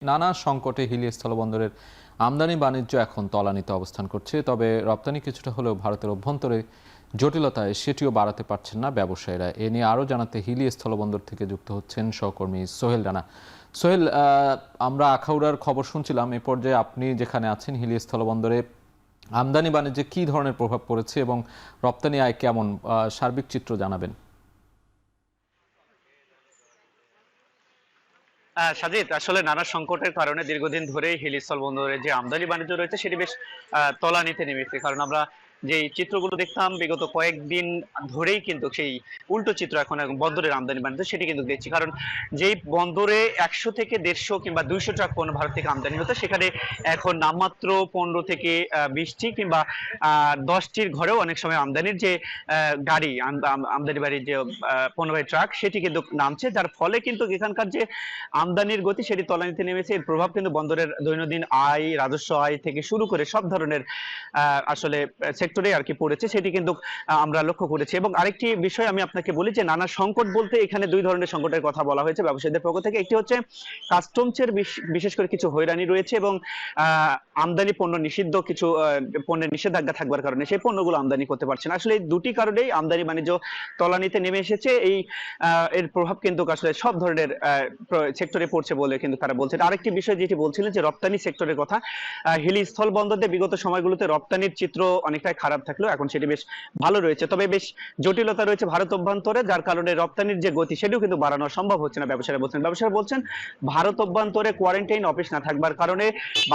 নানা সংকটে হিলি স্থলবন্দরের আমদানি বাণিজ্য এখন তলানিতে অবস্থান করছে। তবে রপ্তানি কিছুটা হলেও ভারতের অভ্যন্তরে জটিলতায় সেটিও বাড়াতে পারছেন না ব্যবসায়ীরা। এ নিয়ে আরও জানাতে হিলি স্থলবন্দর থেকে যুক্ত হচ্ছেন সহকর্মী সোহেল রানা। সোহেল, আমরা আখাউড়ার খবর শুনছিলাম, এ পর্যায়ে আপনি যেখানে আছেন হিলি স্থলবন্দরে আমদানি বাণিজ্যে কী ধরনের প্রভাব পড়েছে এবং রপ্তানি আয় কেমন, সার্বিক চিত্র জানাবেন। সাজিদ, আসলে নানা সংকটের কারণে দীর্ঘদিন ধরেই হিলি স্থলবন্দরের যে আমদানি বাণিজ্য রয়েছে সেটি বেশ তলানিতে নেমেছে। কারণ আমরা যে চিত্রগুলো দেখতাম বিগত কয়েকদিন ধরেই কিন্তু সেই উল্টো চিত্র এখন বন্দরের আমদানি বাণিজ্য সেটি কিন্তু দেখছি। কারণ যেই বন্দরে 100 থেকে 150 কিংবা 200 ট্রাক পণ্য ভারত থেকে আমদানি হতো, সেখানে এখন নামমাত্র 15 থেকে 20টি কিংবা 10টির ঘরেও অনেক সময় আমদানির যে গাড়ি, আমদানি বাড়ির যে পণ্যবাহী ট্রাক সেটি কিন্তু নামছে, যার ফলে কিন্তু এখানকার যে আমদানির গতি সেটি তলানিতে নেমেছে। এর প্রভাব কিন্তু বন্দরের দৈনন্দিন আয়, রাজস্ব আয় থেকে শুরু করে সব ধরনের আসলে সেক্টরে আর কি পড়েছে, সেটি কিন্তু আমরা লক্ষ্য করেছি। এবং আরেকটি বিষয় আমি আপনাকে বলি যে নানা সংকট বলতে এখানে দুই ধরনের সংকটের কথা বলা হয়েছে ব্যবসায়ীদের পক্ষ থেকে। একটি হচ্ছে কাস্টমসের বিশেষ করে কিছু হয়রানি রয়েছে এবং আমদানি পণ্য নিষিদ্ধ, কিছু পণ্যের নিষেধাজ্ঞা থাকবার কারণে সেই পণ্যগুলো আমদানি করতে পারছে না। আসলে এই দুটি কারণেই আমদানি বাণিজ্য তলানিতে নেমে এসেছে। এই এর প্রভাব কিন্তু আসলে সব ধরনের সেক্টরে পড়ছে বলে কিন্তু তারা বলছেন। আরেকটি বিষয় যেটি বলছিলেন যে রপ্তানি সেক্টরের কথা, হিলি স্থল বন্দরে বিগত সময়গুলোতে রপ্তানির চিত্র অনেকটাই খারাপ থাকলেও এখন সেটি বেশ ভালো রয়েছে। তবে বেশ জটিলতা রয়েছে ভারত অভ্যন্তরে, যার কারণে রপ্তানির যে গতি সেটিও কিন্তু বাড়ানো সম্ভব হচ্ছে না। ব্যবসায়ীরা বলছেন ভারত অভ্যন্তরে কোয়ারেন্টাইন অফিস না থাকবার কারণে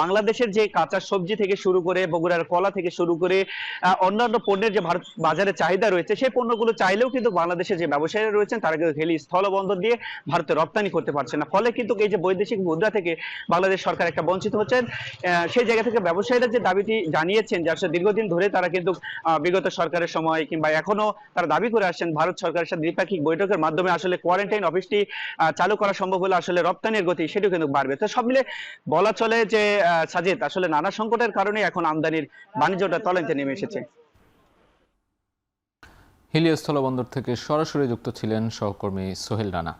বাংলাদেশের যে কাঁচা সবজি থেকে শুরু করে বগুড়ার কলা থেকে শুরু করে অন্যান্য পণ্যের যে ভারত বাজারে চাহিদা রয়েছে, সেই পণ্যগুলো চাইলেও কিন্তু বাংলাদেশের যে ব্যবসায়ীরা রয়েছেন তারা কিন্তু হিলি স্থল বন্দর দিয়ে ভারতে রপ্তানি করতে পারছে না। ফলে কিন্তু এই যে বৈদেশিক মুদ্রা থেকে বাংলাদেশ সরকার একটা বঞ্চিত হচ্ছেন। সেই জায়গা থেকে ব্যবসায়ীরা যে দাবিটি জানিয়েছেন যে আসলে দীর্ঘদিন ধরে তারা কিন্তু বিগত সরকারের সময় কিংবা এখনো তারা দাবি করে আসছেন ভারত সরকারের সাথে দ্বিপাক্ষিক বৈঠকের মাধ্যমে আসলে কোয়ারেন্টাইন অফিসটি চালু করা সম্ভব হলে আসলে রপ্তানির গতি সেটিও কিন্তু বাড়বে। তো সব মিলে বলা চলে যে সাজিদ, আসলে নানা সংকটের কারণে এখন আমদানির বাণিজ্যটা তলানিতে নেমে এসেছে। হিলি স্থলবন্দর থেকে সরাসরি যুক্ত ছিলেন সহকর্মী সোহেল রানা।